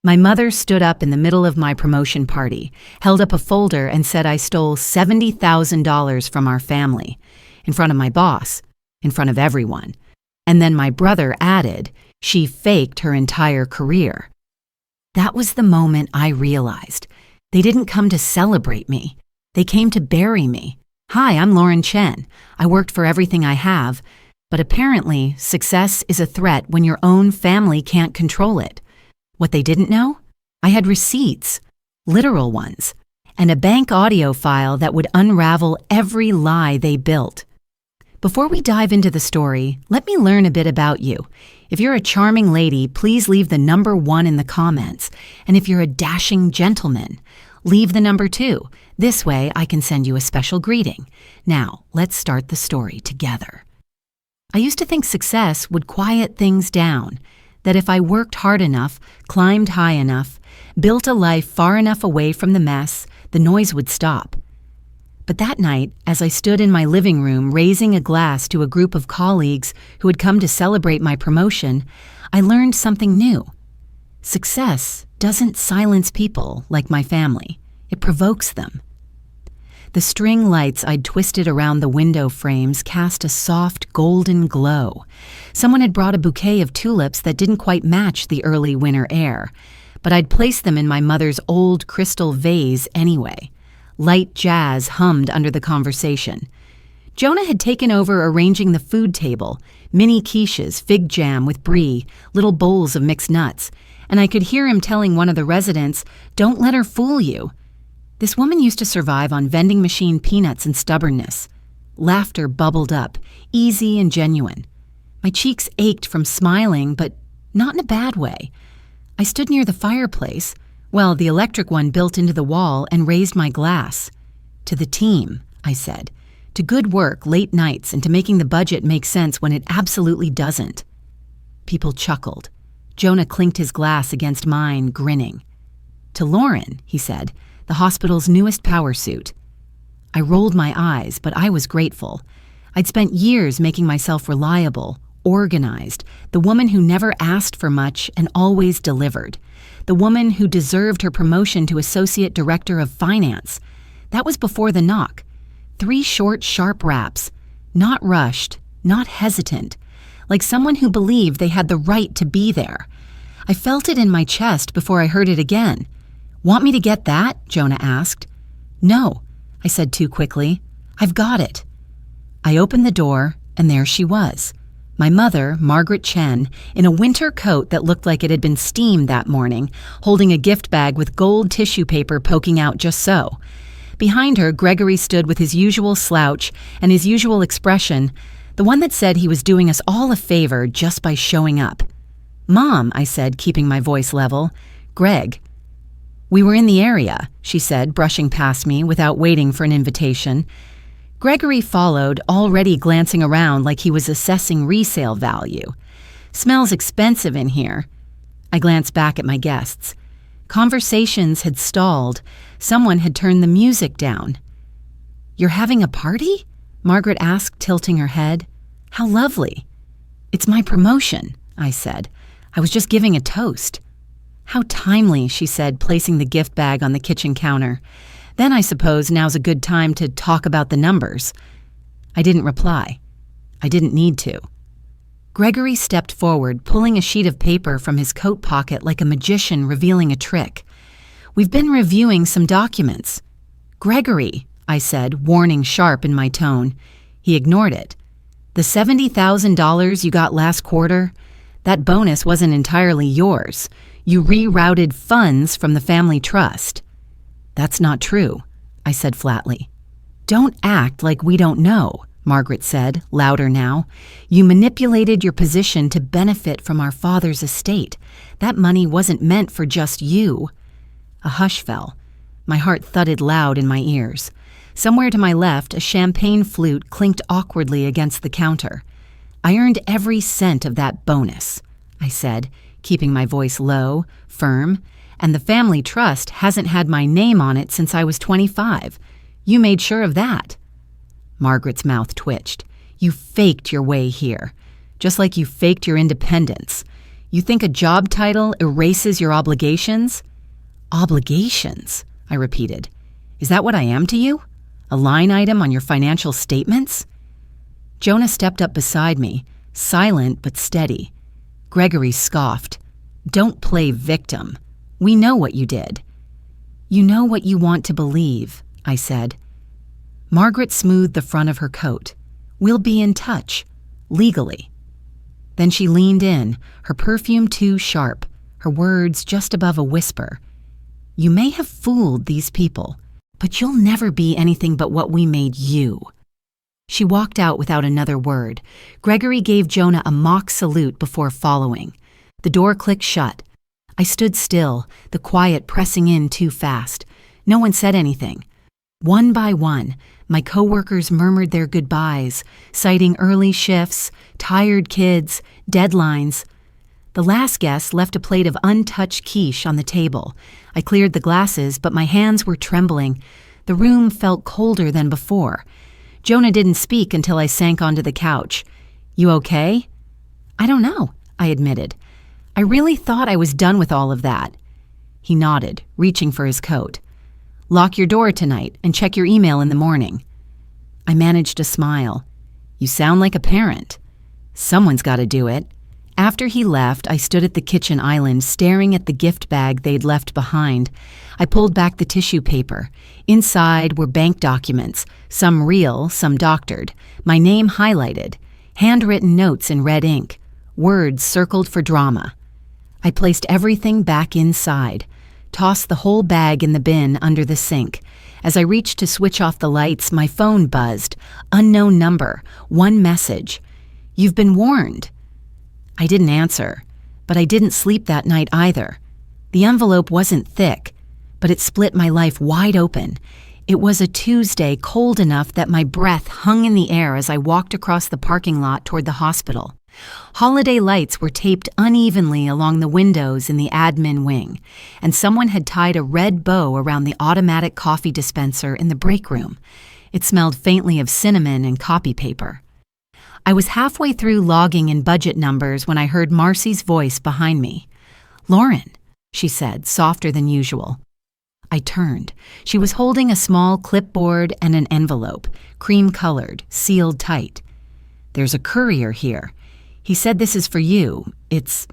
My mother stood up in the middle of my promotion party, held up a folder and said I stole $70,000 from our family, in front of my boss, in front of everyone. And then my brother added, she faked her entire career. That was the moment I realized. They didn't come to celebrate me. They came to bury me. Hi, I'm Lauren Chen. I worked for everything I have, but apparently success is a threat when your own family can't control it. What they didn't know? I had receipts, literal ones, and a bank audio file that would unravel every lie they built. Before we dive into the story, let me learn a bit about you. If you're a charming lady, please leave the number 1 in the comments. And if you're a dashing gentleman, leave the number 2. This way I can send you a special greeting. Now, let's start the story together. I used to think success would quiet things down, that if I worked hard enough, climbed high enough, built a life far enough away from the mess, the noise would stop. But that night, as I stood in my living room raising a glass to a group of colleagues who had come to celebrate my promotion, I learned something new. Success doesn't silence people like my family. It provokes them. The string lights I'd twisted around the window frames cast a soft golden glow. Someone had brought a bouquet of tulips that didn't quite match the early winter air, but I'd placed them in my mother's old crystal vase anyway. Light jazz hummed under the conversation. Jonah had taken over arranging the food table, mini quiches, fig jam with brie, little bowls of mixed nuts, and I could hear him telling one of the residents, "Don't let her fool you." This woman used to survive on vending machine peanuts and stubbornness. Laughter bubbled up, easy and genuine. My cheeks ached from smiling, but not in a bad way. I stood near the fireplace, the electric one built into the wall, and raised my glass. "To the team," I said. "To good work, late nights, and to making the budget make sense when it absolutely doesn't." People chuckled. Jonah clinked his glass against mine, grinning. "To Lauren," he said, "the hospital's newest power suit." I rolled my eyes, but I was grateful. I'd spent years making myself reliable, organized, the woman who never asked for much and always delivered, the woman who deserved her promotion to Associate Director of Finance. That was before the knock. 3 short, sharp raps, not rushed, not hesitant, like someone who believed they had the right to be there. I felt it in my chest before I heard it again. "Want me to get that?" Jonah asked. "No," I said too quickly. "I've got it." I opened the door, and there she was. My mother, Margaret Chen, in a winter coat that looked like it had been steamed that morning, holding a gift bag with gold tissue paper poking out just so. Behind her, Gregory stood with his usual slouch and his usual expression, the one that said he was doing us all a favor just by showing up. "Mom," I said, keeping my voice level. "Greg." "We were in the area," she said, brushing past me without waiting for an invitation. Gregory followed, already glancing around like he was assessing resale value. "Smells expensive in here." I glanced back at my guests. Conversations had stalled. Someone had turned the music down. "You're having a party?" Margaret asked, tilting her head. "How lovely." "It's my promotion," I said. "I was just giving a toast." "How timely," she said, placing the gift bag on the kitchen counter. "Then I suppose now's a good time to talk about the numbers." I didn't reply. I didn't need to. Gregory stepped forward, pulling a sheet of paper from his coat pocket like a magician revealing a trick. "We've been reviewing some documents." "Gregory," I said, warning sharp in my tone. He ignored it. "The $70,000 you got last quarter, that bonus wasn't entirely yours. You rerouted funds from the family trust." "That's not true," I said flatly. "Don't act like we don't know," Margaret said, louder now. "You manipulated your position to benefit from our father's estate. That money wasn't meant for just you." A hush fell. My heart thudded loud in my ears. Somewhere to my left, a champagne flute clinked awkwardly against the counter. "I earned every cent of that bonus," I said, keeping my voice low, firm. "And the family trust hasn't had my name on it since I was 25. You made sure of that." Margaret's mouth twitched. "You faked your way here, just like you faked your independence. You think a job title erases your obligations? Obligations, I repeated. Is that what I am to you? A line item on your financial statements? Jonah stepped up beside me, silent but steady. Gregory scoffed. Don't play victim. We know what you did. You know what you want to believe, I said. Margaret smoothed the front of her coat. We'll be in touch, legally. Then she leaned in, her perfume too sharp, her words just above a whisper. You may have fooled these people, but you'll never be anything but what we made you. She walked out without another word. Gregory gave Jonah a mock salute before following. The door clicked shut. I stood still, the quiet pressing in too fast. No one said anything. One by one, my coworkers murmured their goodbyes, citing early shifts, tired kids, deadlines. The last guest left a plate of untouched quiche on the table. I cleared the glasses, but my hands were trembling. The room felt colder than before. Jonah didn't speak until I sank onto the couch. You okay? I don't know, I admitted. I really thought I was done with all of that. He nodded, reaching for his coat. Lock your door tonight and check your email in the morning. I managed a smile. You sound like a parent. Someone's got to do it. After he left, I stood at the kitchen island staring at the gift bag they'd left behind. I pulled back the tissue paper. Inside were bank documents, some real, some doctored, my name highlighted, handwritten notes in red ink, words circled for drama. I placed everything back inside, tossed the whole bag in the bin under the sink. As I reached to switch off the lights, my phone buzzed. Unknown number, one message. You've been warned. I didn't answer, but I didn't sleep that night either. The envelope wasn't thick, but it split my life wide open. It was a Tuesday, cold enough that my breath hung in the air as I walked across the parking lot toward the hospital. Holiday lights were taped unevenly along the windows in the admin wing, and someone had tied a red bow around the automatic coffee dispenser in the break room. It smelled faintly of cinnamon and copy paper. I was halfway through logging in budget numbers when I heard Marcy's voice behind me. Lauren, she said, softer than usual. I turned. She was holding a small clipboard and an envelope, cream-colored, sealed tight. There's a courier here. He said this is for you. It's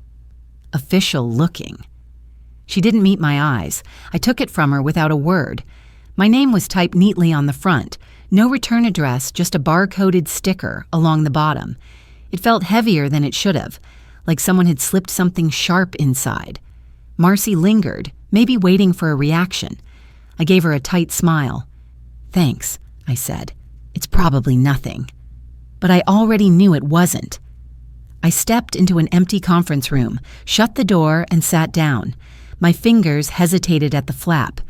official looking. She didn't meet my eyes. I took it from her without a word. My name was typed neatly on the front. No return address, just a bar-coded sticker along the bottom. It felt heavier than it should have, like someone had slipped something sharp inside. Marcy lingered, maybe waiting for a reaction. I gave her a tight smile. Thanks, I said. It's probably nothing. But I already knew it wasn't. I stepped into an empty conference room, shut the door, and sat down. My fingers hesitated at the flap.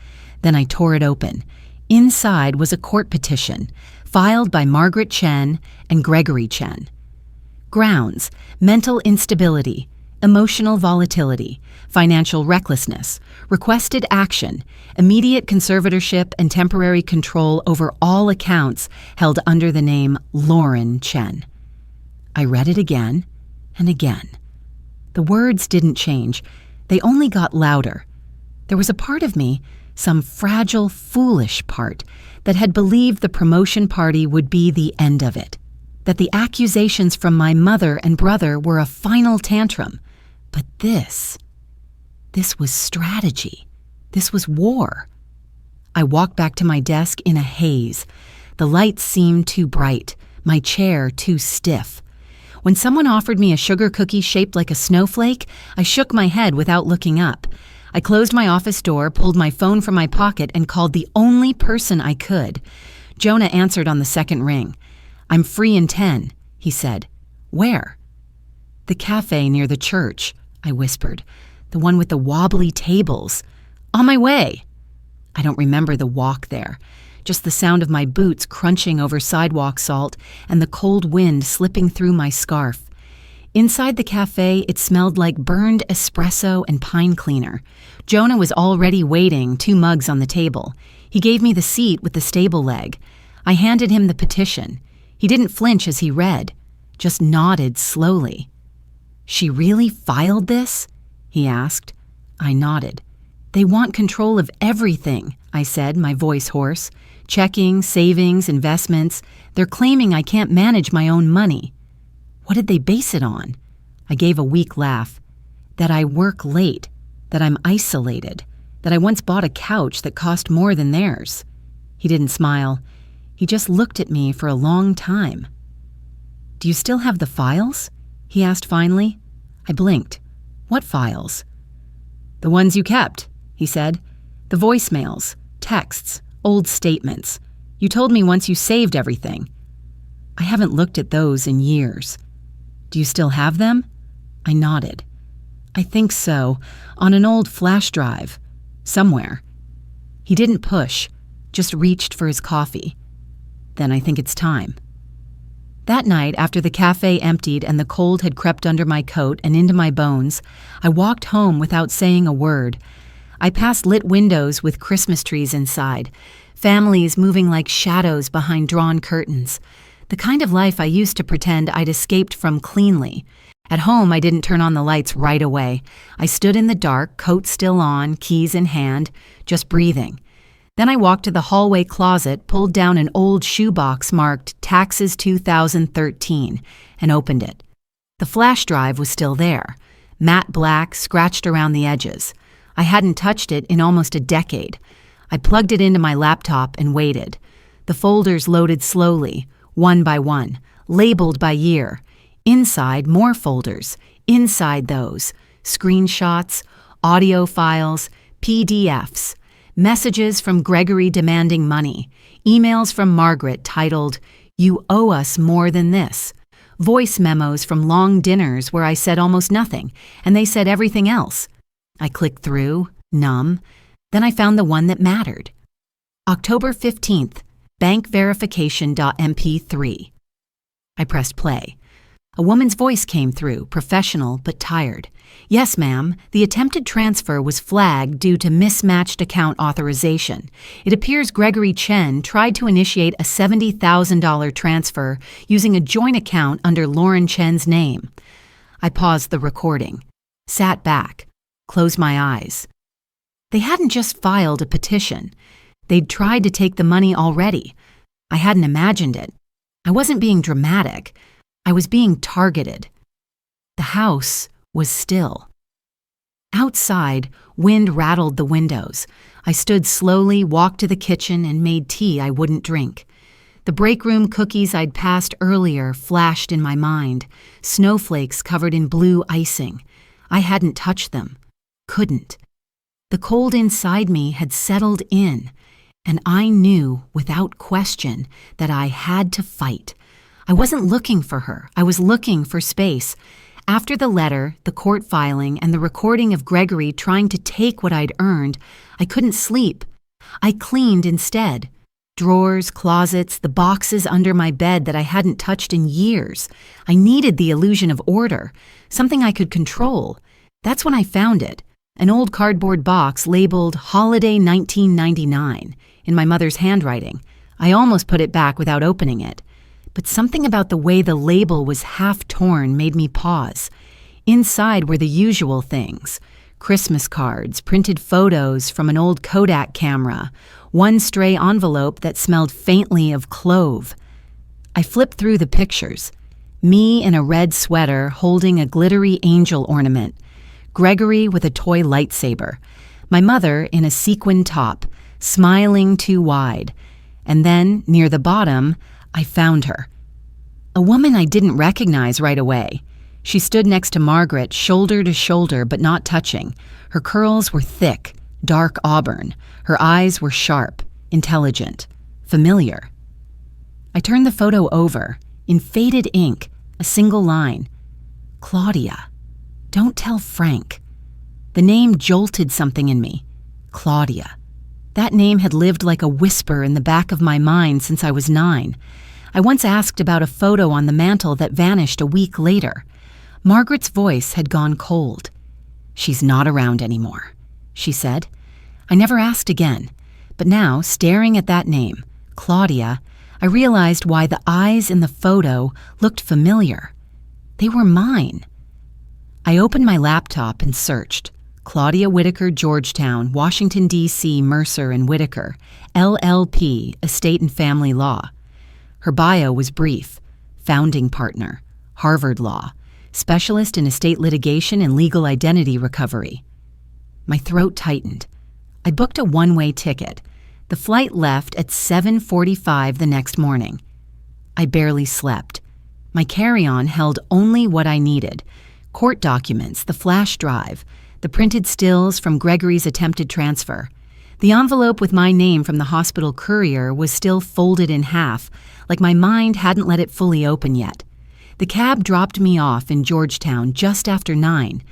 Then I tore it open. Inside was a court petition, filed by Margaret Chen and Gregory Chen. Grounds: mental instability, emotional volatility, financial recklessness, requested action, immediate conservatorship and temporary control over all accounts held under the name Lauren Chen. I read it again and again. The words didn't change. They only got louder. There was a part of me, some fragile, foolish part, that had believed the promotion party would be the end of it, that the accusations from my mother and brother were a final tantrum. But this was strategy. This was war. I walked back to my desk in a haze. The lights seemed too bright, my chair too stiff. When someone offered me a sugar cookie shaped like a snowflake, I shook my head without looking up. I closed my office door, pulled my phone from my pocket, and called the only person I could. Jonah answered on the second ring. I'm free in 10, he said. Where? The cafe near the church, I whispered. The one with the wobbly tables. On my way. I don't remember the walk there. Just the sound of my boots crunching over sidewalk salt and the cold wind slipping through my scarf. Inside the cafe, it smelled like burned espresso and pine cleaner. Jonah was already waiting, 2 mugs on the table. He gave me the seat with the stable leg. I handed him the petition. He didn't flinch as he read, just nodded slowly. "She really filed this?" he asked. I nodded. "They want control of everything," I said, my voice hoarse. "Checking, savings, investments. They're claiming I can't manage my own money." "What did they base it on?" I gave a weak laugh. "That I work late, that I'm isolated, that I once bought a couch that cost more than theirs." He didn't smile. He just looked at me for a long time. "Do you still have the files?" he asked finally. I blinked. "What files?" "The ones you kept," he said. "The voicemails, texts, old statements. You told me once you saved everything." "I haven't looked at those in years." "Do you still have them?" I nodded. "I think so, on an old flash drive. Somewhere." He didn't push, just reached for his coffee. "Then I think it's time." That night, after the cafe emptied and the cold had crept under my coat and into my bones, I walked home without saying a word. I passed lit windows with Christmas trees inside, families moving like shadows behind drawn curtains. The kind of life I used to pretend I'd escaped from cleanly. At home, I didn't turn on the lights right away. I stood in the dark, coat still on, keys in hand, just breathing. Then I walked to the hallway closet, pulled down an old shoebox marked Taxes 2013, and opened it. The flash drive was still there, matte black, scratched around the edges. I hadn't touched it in almost a decade. I plugged it into my laptop and waited. The folders loaded slowly, one by one, labeled by year. Inside, more folders. Inside those, screenshots, audio files, PDFs. Messages from Gregory demanding money, emails from Margaret titled, "You owe us more than this," voice memos from long dinners where I said almost nothing, and they said everything else. I clicked through, numb. Then I found the one that mattered. October 15th, bankverification.mp3. I pressed play. A woman's voice came through, professional but tired. "Yes, ma'am, the attempted transfer was flagged due to mismatched account authorization. It appears Gregory Chen tried to initiate a $70,000 transfer using a joint account under Lauren Chen's name." I paused the recording, sat back, closed my eyes. They hadn't just filed a petition. They'd tried to take the money already. I hadn't imagined it. I wasn't being dramatic. I was being targeted. The house was still. Outside, wind rattled the windows. I stood slowly, walked to the kitchen, and made tea I wouldn't drink. The break room cookies I'd passed earlier flashed in my mind, snowflakes covered in blue icing. I hadn't touched them. Couldn't. The cold inside me had settled in, and I knew, without question, that I had to fight. I wasn't looking for her. I was looking for space. After the letter, the court filing, and the recording of Gregory trying to take what I'd earned, I couldn't sleep. I cleaned instead. Drawers, closets, the boxes under my bed that I hadn't touched in years. I needed the illusion of order, something I could control. That's when I found it, an old cardboard box labeled Holiday 1999 in my mother's handwriting. I almost put it back without opening it. But something about the way the label was half torn made me pause. Inside were the usual things: Christmas cards, printed photos from an old Kodak camera, one stray envelope that smelled faintly of clove. I flipped through the pictures. Me in a red sweater holding a glittery angel ornament. Gregory with a toy lightsaber. My mother in a sequin top, smiling too wide. And then, near the bottom, I found her. A woman I didn't recognize right away. She stood next to Margaret, shoulder to shoulder but not touching. Her curls were thick, dark auburn. Her eyes were sharp, intelligent, familiar. I turned the photo over. In faded ink, a single line. "Claudia. Don't tell Frank." The name jolted something in me. Claudia. That name had lived like a whisper in the back of my mind since I was 9. I once asked about a photo on the mantel that vanished a week later. Margaret's voice had gone cold. "She's not around anymore," she said. I never asked again, but now, staring at that name, Claudia, I realized why the eyes in the photo looked familiar. They were mine. I opened my laptop and searched. Claudia Whitaker, Georgetown, Washington, D.C., Mercer and Whitaker, LLP, Estate and Family Law. Her bio was brief. Founding partner, Harvard Law, specialist in estate litigation and legal identity recovery. My throat tightened. I booked a one-way ticket. The flight left at 7:45 the next morning. I barely slept. My carry-on held only what I needed: court documents, the flash drive, the printed stills from Gregory's attempted transfer. The envelope with my name from the hospital courier was still folded in half, like my mind hadn't let it fully open yet. The cab dropped me off in Georgetown just after 9.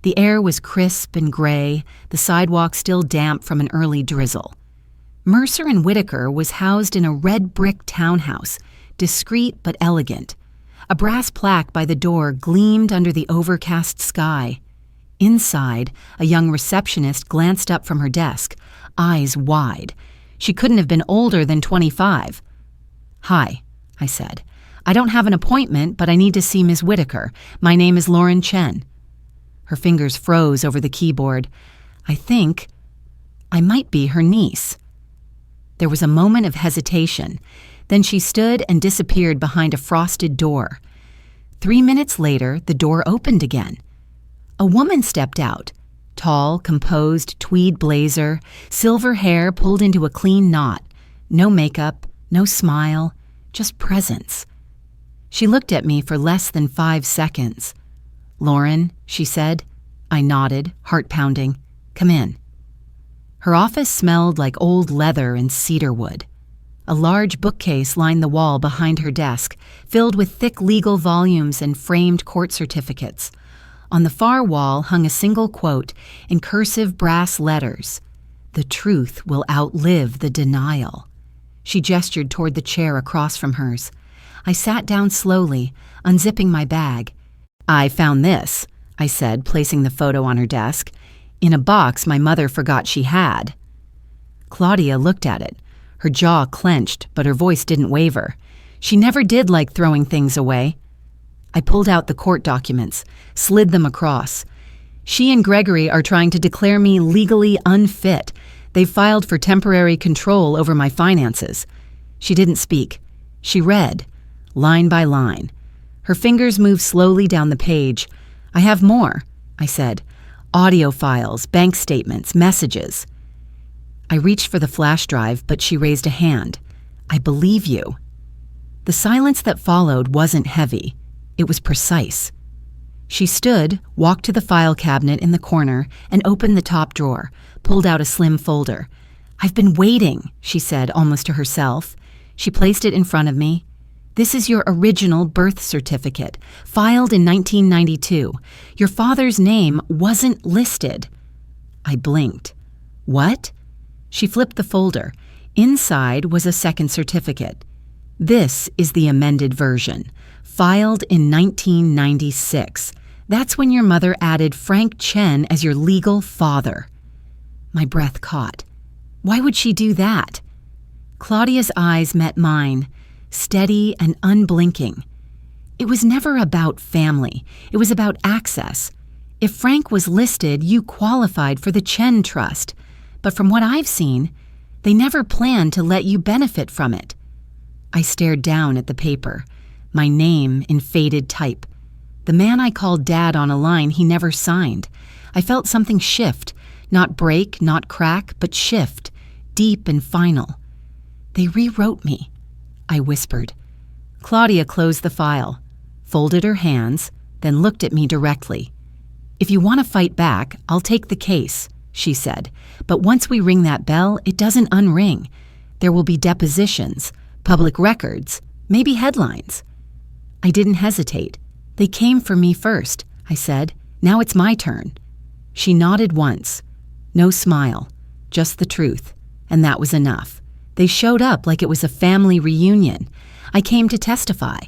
The air was crisp and gray, the sidewalk still damp from an early drizzle. Mercer and Whitaker was housed in a red brick townhouse, discreet but elegant. A brass plaque by the door gleamed under the overcast sky. Inside, a young receptionist glanced up from her desk, eyes wide. She couldn't have been older than 25. "Hi," I said. "I don't have an appointment, but I need to see Ms. Whitaker. My name is Lauren Chen." Her fingers froze over the keyboard. I think I might be her niece. There was a moment of hesitation. Then she stood and disappeared behind a frosted door. 3 minutes later, the door opened again. A woman stepped out. Tall, composed, tweed blazer, silver hair pulled into a clean knot. No makeup, no smile, just presence. She looked at me for less than 5 seconds. "Lauren," she said. I nodded, heart pounding. "Come in." Her office smelled like old leather and cedar wood. A large bookcase lined the wall behind her desk, filled with thick legal volumes and framed court certificates. On the far wall hung a single quote in cursive brass letters: "The truth will outlive the denial." She gestured toward the chair across from hers. I sat down slowly, unzipping my bag. "I found this," I said, placing the photo on her desk, "in a box my mother forgot she had." Claudia looked at it. Her jaw clenched, but her voice didn't waver. She never did like throwing things away. I pulled out the court documents, slid them across. "She and Gregory are trying to declare me legally unfit. They've filed for temporary control over my finances." She didn't speak. She read, line by line. Her fingers moved slowly down the page. "I have more," I said. "Audio files, bank statements, messages." I reached for the flash drive, but she raised a hand. "I believe you." The silence that followed wasn't heavy. It was precise. She stood, walked to the file cabinet in the corner, and opened the top drawer, pulled out a slim folder. "I've been waiting," she said, almost to herself. She placed it in front of me. "This is your original birth certificate, filed in 1992. Your father's name wasn't listed." I blinked. "What?" She flipped the folder. Inside was a second certificate. "This is the amended version, filed in 1996. That's when your mother added Frank Chen as your legal father." My breath caught. Why would she do that? Claudia's eyes met mine, steady and unblinking. It was never about family. It was about access. If Frank was listed, you qualified for the Chen Trust. But from what I've seen, they never planned to let you benefit from it. I stared down at the paper, my name in faded type. The man I called Dad on a line he never signed. I felt something shift, not break, not crack, but shift, deep and final. "They rewrote me," I whispered. Claudia closed the file, folded her hands, then looked at me directly. "If you want to fight back, I'll take the case," she said. "But once we ring that bell, it doesn't unring. There will be depositions, public records, maybe headlines." I didn't hesitate. "They came for me first," I said. "Now it's my turn." She nodded once. No smile, just the truth, and that was enough. They showed up like it was a family reunion. I came to testify.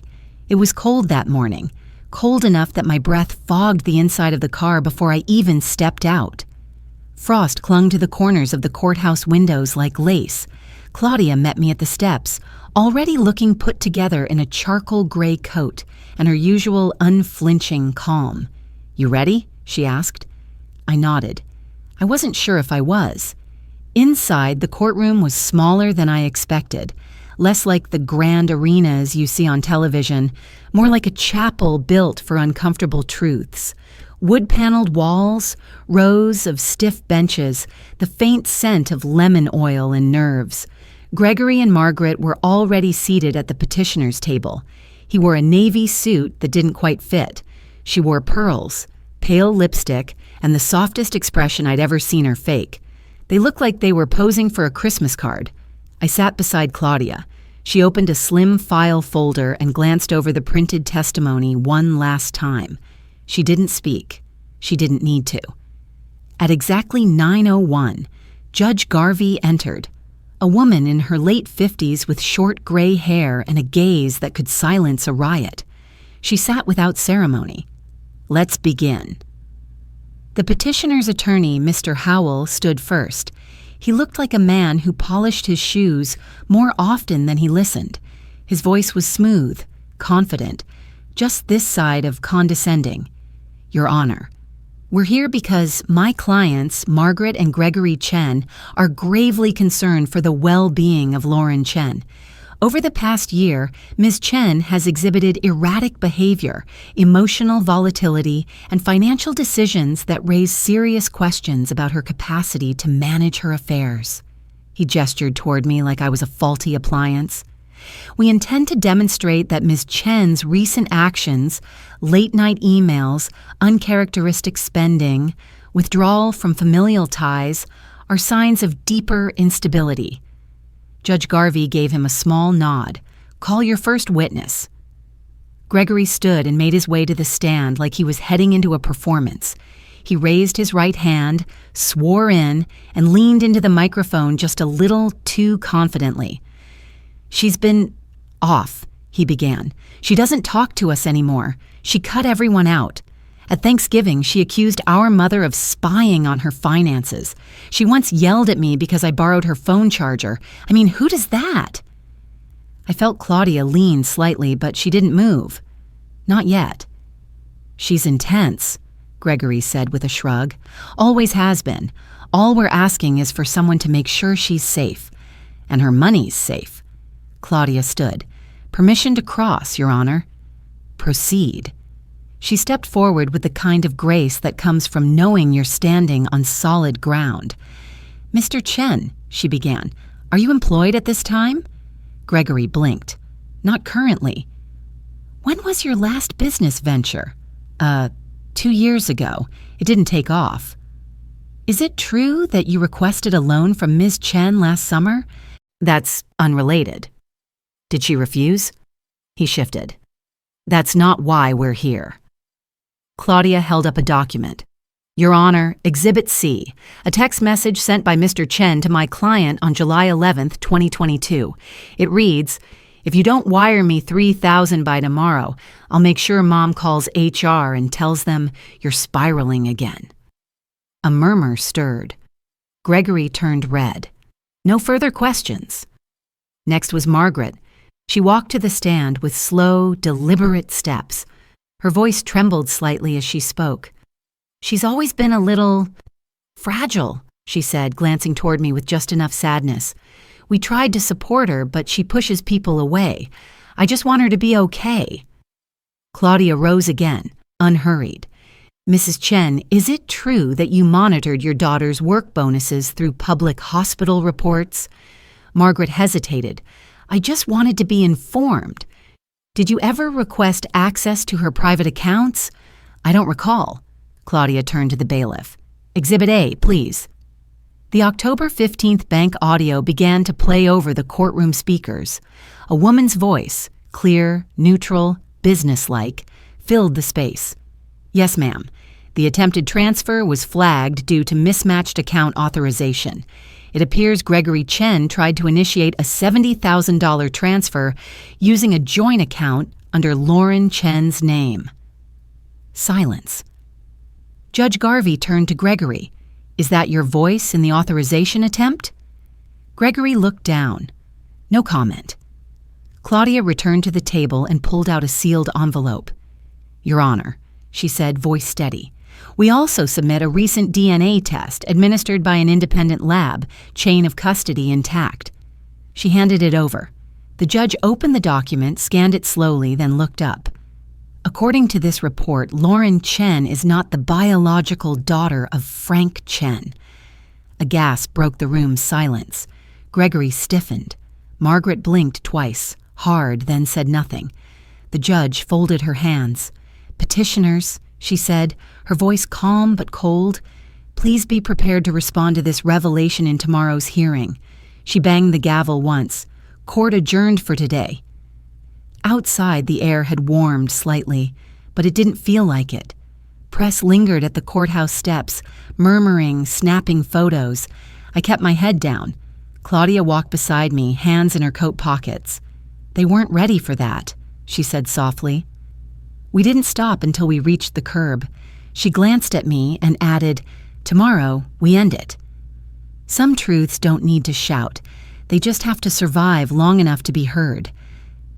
It was cold that morning, cold enough that my breath fogged the inside of the car before I even stepped out. Frost clung to the corners of the courthouse windows like lace. Claudia met me at the steps, already looking put together in a charcoal gray coat and her usual unflinching calm. "You ready?" she asked. I nodded. I wasn't sure if I was. Inside, the courtroom was smaller than I expected, less like the grand arenas you see on television, more like a chapel built for uncomfortable truths. Wood-paneled walls, rows of stiff benches, the faint scent of lemon oil and nerves. Gregory and Margaret were already seated at the petitioner's table. He wore a navy suit that didn't quite fit. She wore pearls, pale lipstick, and the softest expression I'd ever seen her fake. They looked like they were posing for a Christmas card. I sat beside Claudia. She opened a slim file folder and glanced over the printed testimony one last time. She didn't speak. She didn't need to. At exactly 9:01, Judge Garvey entered. A woman in her late 50s with short gray hair and a gaze that could silence a riot. She sat without ceremony. "Let's begin." The petitioner's attorney, Mr. Howell, stood first. He looked like a man who polished his shoes more often than he listened. His voice was smooth, confident, just this side of condescending. "Your Honor, we're here because my clients, Margaret and Gregory Chen, are gravely concerned for the well-being of Lauren Chen. Over the past year, Ms. Chen has exhibited erratic behavior, emotional volatility, and financial decisions that raise serious questions about her capacity to manage her affairs." He gestured toward me like I was a faulty appliance. "We intend to demonstrate that Ms. Chen's recent actions, late-night emails, uncharacteristic spending, withdrawal from familial ties, are signs of deeper instability." Judge Garvey gave him a small nod. "Call your first witness." Gregory stood and made his way to the stand like he was heading into a performance. He raised his right hand, swore in, and leaned into the microphone just a little too confidently. "She's been off," he began. "She doesn't talk to us anymore. She cut everyone out. At Thanksgiving, she accused our mother of spying on her finances. She once yelled at me because I borrowed her phone charger. I mean, who does that?" I felt Claudia lean slightly, but she didn't move. Not yet. "She's intense," Gregory said with a shrug. "Always has been. All we're asking is for someone to make sure she's safe. And her money's safe." Claudia stood. "Permission to cross, Your Honor." "Proceed." She stepped forward with the kind of grace that comes from knowing you're standing on solid ground. "Mr. Chen," she began, "are you employed at this time?" Gregory blinked. "Not currently." "When was your last business venture?" 2 years ago. It didn't take off." "Is it true that you requested a loan from Ms. Chen last summer?" "That's unrelated." "Did she refuse?" He shifted. "That's not why we're here." Claudia held up a document. "Your Honor, Exhibit C, a text message sent by Mr. Chen to my client on July 11th, 2022. It reads, 'If you don't wire me $3,000 by tomorrow, I'll make sure Mom calls HR and tells them you're spiraling again.'" A murmur stirred. Gregory turned red. No further questions. Next was Margaret. She walked to the stand with slow, deliberate steps. Her voice trembled slightly as she spoke. "She's always been a little fragile," she said, glancing toward me with just enough sadness. "We tried to support her, but she pushes people away. I just want her to be okay." Claudia rose again, unhurried. "Mrs. Chen, is it true that you monitored your daughter's work bonuses through public hospital reports?" Margaret hesitated. "I just wanted to be informed. Did you ever request access to her private accounts?" "I don't recall." Claudia turned to the bailiff. "Exhibit A, please." The October 15th bank audio began to play over the courtroom speakers. A woman's voice, clear, neutral, businesslike, filled the space. "Yes, ma'am. The attempted transfer was flagged due to mismatched account authorization. It appears Gregory Chen tried to initiate a $70,000 transfer using a joint account under Lauren Chen's name." Silence. Judge Garvey turned to Gregory. "Is that your voice in the authorization attempt?" Gregory looked down. No comment. Claudia returned to the table and pulled out a sealed envelope. "Your Honor, she said, voice steady. We also submit a recent DNA test administered by an independent lab, chain of custody intact. She handed it over. The judge opened the document, scanned it slowly, then looked up. According to this report, Lauren Chen is not the biological daughter of Frank Chen. A gasp broke the room's silence. Gregory stiffened. Margaret blinked twice, hard, then said nothing. The judge folded her hands. Petitioners, she said, her voice calm but cold, please be prepared to respond to this revelation in tomorrow's hearing. She banged the gavel once. Court adjourned for today. Outside, the air had warmed slightly, but it didn't feel like it. Press lingered at the courthouse steps, murmuring, snapping photos. I kept my head down. Claudia walked beside me, hands in her coat pockets. They weren't ready for that, she said softly. We didn't stop until we reached the curb. She glanced at me and added, tomorrow, we end it. Some truths don't need to shout. They just have to survive long enough to be heard.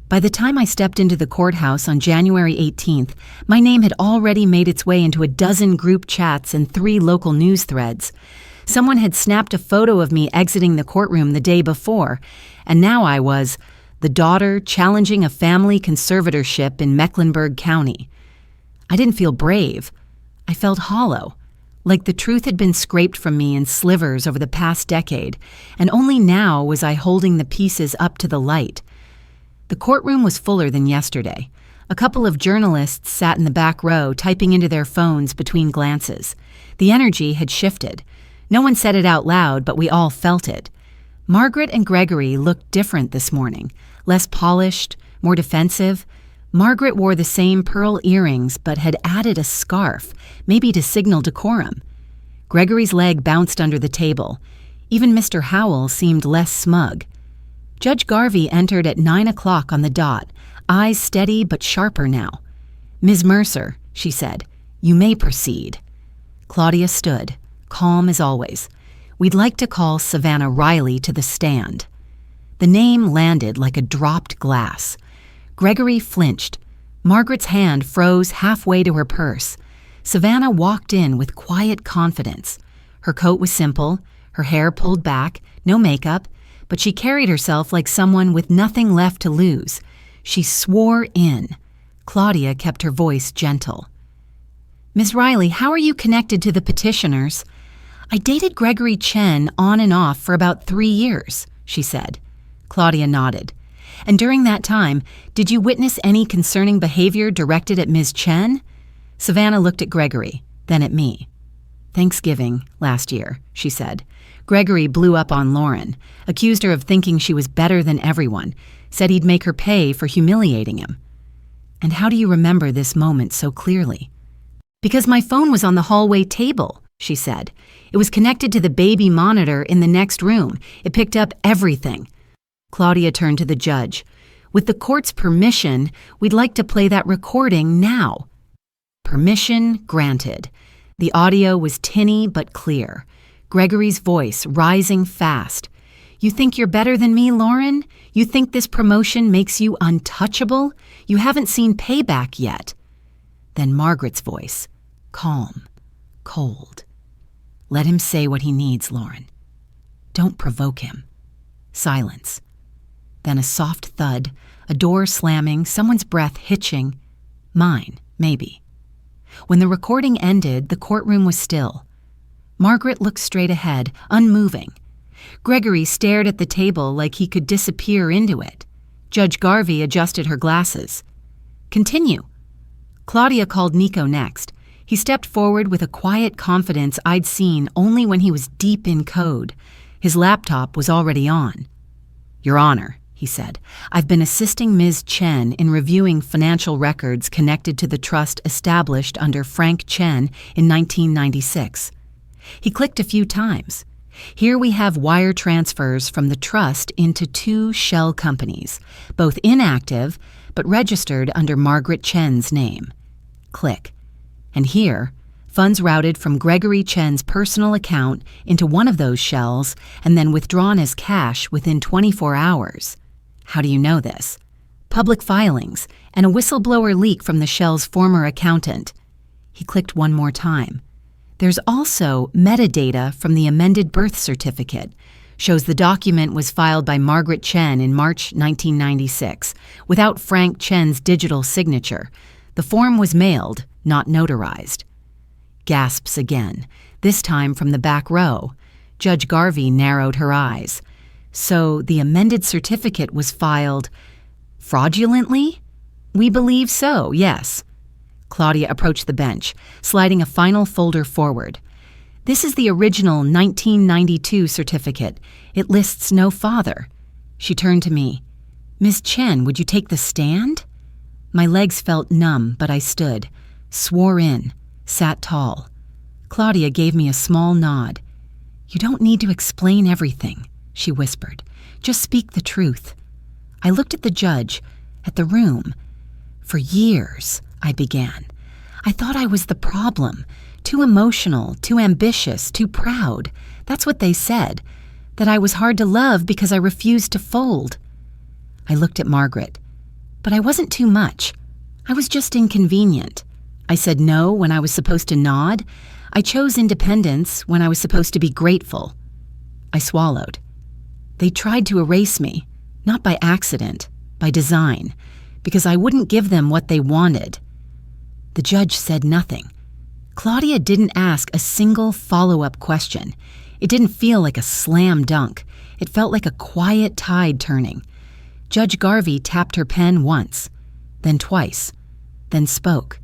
By the time I stepped into the courthouse on January 18th, my name had already made its way into a dozen group chats and 3 local news threads. Someone had snapped a photo of me exiting the courtroom the day before, and now I was the daughter challenging a family conservatorship in Mecklenburg County. I didn't feel brave. I felt hollow, like the truth had been scraped from me in slivers over the past decade, and only now was I holding the pieces up to the light. The courtroom was fuller than yesterday. A couple of journalists sat in the back row, typing into their phones between glances. The energy had shifted. No one said it out loud, but we all felt it. Margaret and Gregory looked different this morning, less polished, more defensive. Margaret wore the same pearl earrings, but had added a scarf, maybe to signal decorum. Gregory's leg bounced under the table. Even Mr. Howell seemed less smug. Judge Garvey entered at 9 o'clock on the dot, eyes steady but sharper now. Ms. Mercer, she said, you may proceed. Claudia stood, calm as always. We'd like to call Savannah Riley to the stand. The name landed like a dropped glass. Gregory flinched. Margaret's hand froze halfway to her purse. Savannah walked in with quiet confidence. Her coat was simple, her hair pulled back, no makeup, but she carried herself like someone with nothing left to lose. She swore in. Claudia kept her voice gentle. Ms. Riley, how are you connected to the petitioners? I dated Gregory Chen on and off for about 3 years, she said. Claudia nodded. And during that time, did you witness any concerning behavior directed at Ms. Chen? Savannah looked at Gregory, then at me. Thanksgiving, last year, she said. Gregory blew up on Lauren, accused her of thinking she was better than everyone, said he'd make her pay for humiliating him. And how do you remember this moment so clearly? Because my phone was on the hallway table, she said. It was connected to the baby monitor in the next room. It picked up everything. Claudia turned to the judge. With the court's permission, we'd like to play that recording now. Permission granted. The audio was tinny but clear. Gregory's voice rising fast. You think you're better than me, Lauren? You think this promotion makes you untouchable? You haven't seen payback yet. Then Margaret's voice, calm, cold. Let him say what he needs, Lauren. Don't provoke him. Silence. Then a soft thud, a door slamming, someone's breath hitching. Mine, maybe. When the recording ended, the courtroom was still. Margaret looked straight ahead, unmoving. Gregory stared at the table like he could disappear into it. Judge Garvey adjusted her glasses. Continue. Claudia called Nico next. He stepped forward with a quiet confidence I'd seen only when he was deep in code. His laptop was already on. Your Honor, he said, I've been assisting Ms. Chen in reviewing financial records connected to the trust established under Frank Chen in 1996. He clicked a few times. Here we have wire transfers from the trust into 2 shell companies, both inactive but registered under Margaret Chen's name. Click. And here, funds routed from Gregory Chen's personal account into one of those shells and then withdrawn as cash within 24 hours. How do you know this? Public filings and a whistleblower leak from the shell's former accountant. He clicked one more time. There's also metadata from the amended birth certificate. Shows the document was filed by Margaret Chen in March 1996, without Frank Chen's digital signature. The form was mailed, not notarized. Gasps again, this time from the back row. Judge Garvey narrowed her eyes. So the amended certificate was filed fraudulently? We believe so, yes. Claudia approached the bench, sliding a final folder forward. This is the original 1992 certificate. It lists no father. She turned to me. Miss Chen, would you take the stand? My legs felt numb, but I stood, swore in, sat tall. Claudia gave me a small nod. You don't need to explain everything, she whispered. Just speak the truth. I looked at the judge, at the room. For years, I began. I thought I was the problem. Too emotional, too ambitious, too proud. That's what they said. That I was hard to love because I refused to fold. I looked at Margaret. But I wasn't too much. I was just inconvenient. I said no when I was supposed to nod. I chose independence when I was supposed to be grateful. I swallowed. They tried to erase me, not by accident, by design, because I wouldn't give them what they wanted. The judge said nothing. Claudia didn't ask a single follow-up question. It didn't feel like a slam dunk. It felt like a quiet tide turning. Judge Garvey tapped her pen once, then twice, then spoke.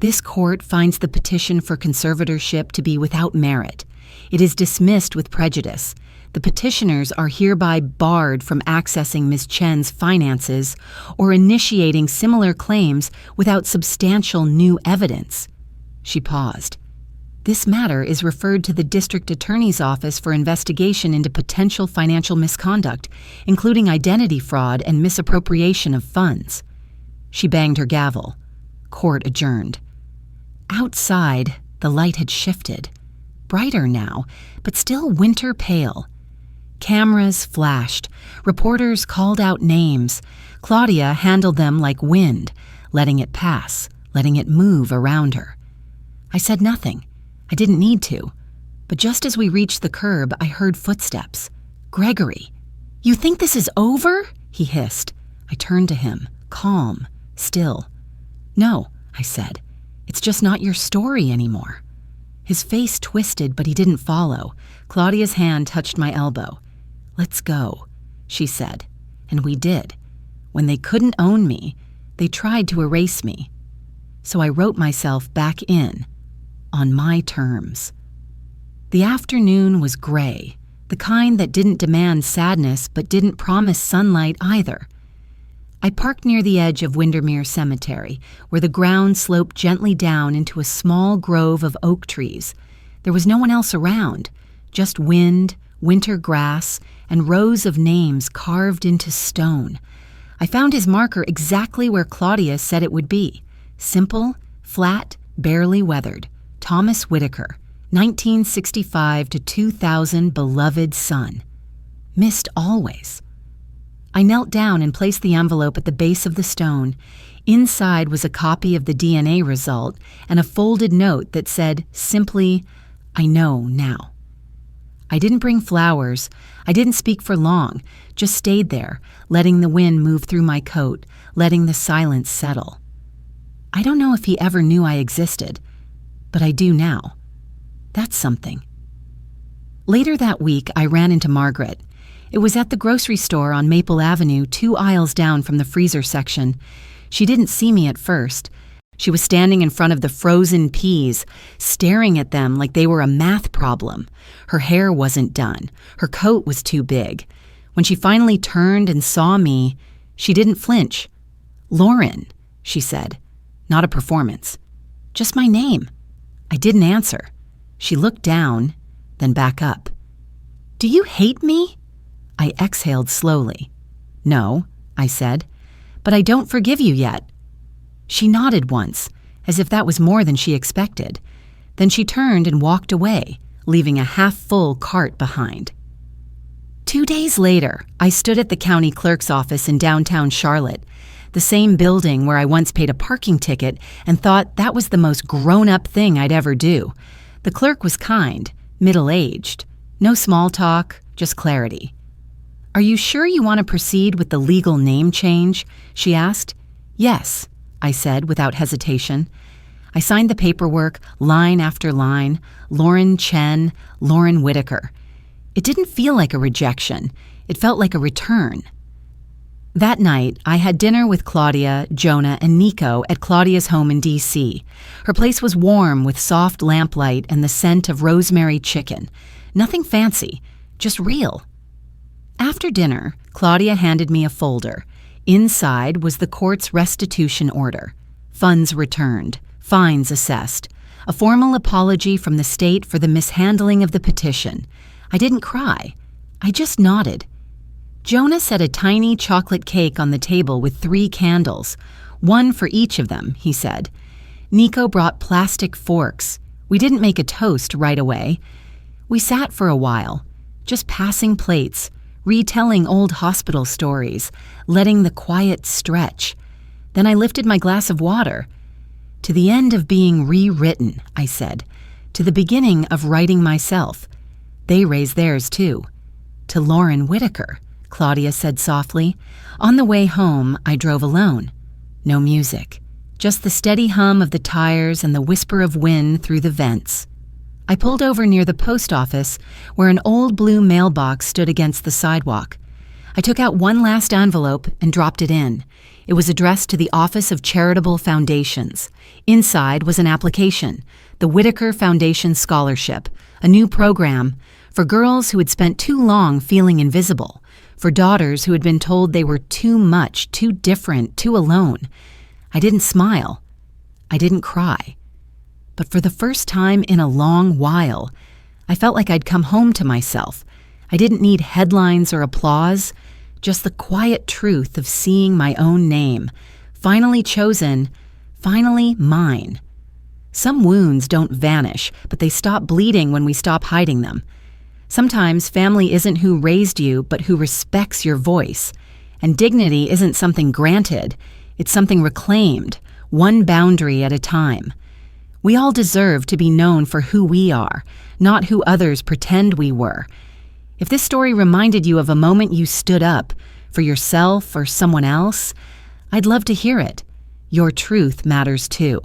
This court finds the petition for conservatorship to be without merit. It is dismissed with prejudice. The petitioners are hereby barred from accessing Ms. Chen's finances or initiating similar claims without substantial new evidence. She paused. This matter is referred to the district attorney's office for investigation into potential financial misconduct, including identity fraud and misappropriation of funds. She banged her gavel. Court adjourned. Outside, the light had shifted. Brighter now, but still winter pale. Cameras flashed. Reporters called out names. Claudia handled them like wind, letting it pass, letting it move around her. I said nothing. I didn't need to. But just as we reached the curb, I heard footsteps. Gregory. You think this is over? He hissed. I turned to him, calm, still. No, I said. It's just not your story anymore. His face twisted, but he didn't follow. Claudia's hand touched my elbow. Let's go, she said. And we did. When they couldn't own me, they tried to erase me. So I wrote myself back in, on my terms. The afternoon was gray, the kind that didn't demand sadness but didn't promise sunlight either. I parked near the edge of Windermere Cemetery, where the ground sloped gently down into a small grove of oak trees. There was no one else around, just wind, winter grass, and rows of names carved into stone. I found his marker exactly where Claudia said it would be. Simple, flat, barely weathered. Thomas Whitaker, 1965 to 2000, beloved son. Missed always. I knelt down and placed the envelope at the base of the stone. Inside was a copy of the DNA result and a folded note that said simply, I know now. I didn't bring flowers. I didn't speak for long, just stayed there, letting the wind move through my coat, letting the silence settle. I don't know if he ever knew I existed, but I do now. That's something. Later that week, I ran into Margaret. It was at the grocery store on Maple Avenue, 2 aisles down from the freezer section. She didn't see me at first. She was standing in front of the frozen peas, staring at them like they were a math problem. Her hair wasn't done. Her coat was too big. When she finally turned and saw me, she didn't flinch. Lauren, she said. Not a performance. Just my name. I didn't answer. She looked down, then back up. Do you hate me? I exhaled slowly. No, I said, but I don't forgive you yet. She nodded once, as if that was more than she expected. Then she turned and walked away, leaving a half-full cart behind. 2 days later, I stood at the county clerk's office in downtown Charlotte. the same building where I once paid a parking ticket and thought that was the most grown-up thing I'd ever do. The clerk was kind, middle-aged. No small talk, just clarity. "Are you sure you want to proceed with the legal name change?" she asked. "Yes," I said without hesitation. I signed the paperwork, line after line, Lauren Chen, Lauren Whitaker. It didn't feel like a rejection. It felt like a return. That night, I had dinner with Claudia, Jonah, and Nico at Claudia's home in D.C. Her place was warm with soft lamplight and the scent of rosemary chicken. Nothing fancy, just real. After dinner, Claudia handed me a folder. Inside was the court's restitution order. Funds returned, fines assessed, a formal apology from the state for the mishandling of the petition. I didn't cry. I just nodded. Jonah set a tiny chocolate cake on the table with 3 candles, one for each of them, he said. Nico brought plastic forks. We didn't make a toast right away. We sat for a while, just passing plates, retelling old hospital stories, letting the quiet stretch. Then I lifted my glass of water. "To the end of being rewritten," I said. "To the beginning of writing myself." They raised theirs too. "To Lauren Whitaker," Claudia said softly. On the way home, I drove alone. No music, just the steady hum of the tires and the whisper of wind through the vents. I pulled over near the post office, where an old blue mailbox stood against the sidewalk. I took out one last envelope and dropped it in. It was addressed to the Office of Charitable Foundations. Inside was an application, the Whitaker Foundation Scholarship, a new program for girls who had spent too long feeling invisible, for daughters who had been told they were too much, too different, too alone. I didn't smile. I didn't cry. But for the first time in a long while, I felt like I'd come home to myself. I didn't need headlines or applause, just the quiet truth of seeing my own name, finally chosen, finally mine. Some wounds don't vanish, but they stop bleeding when we stop hiding them. Sometimes family isn't who raised you, but who respects your voice. And dignity isn't something granted, it's something reclaimed, one boundary at a time. We all deserve to be known for who we are, not who others pretend we were. If this story reminded you of a moment you stood up for yourself or someone else, I'd love to hear it. Your truth matters too.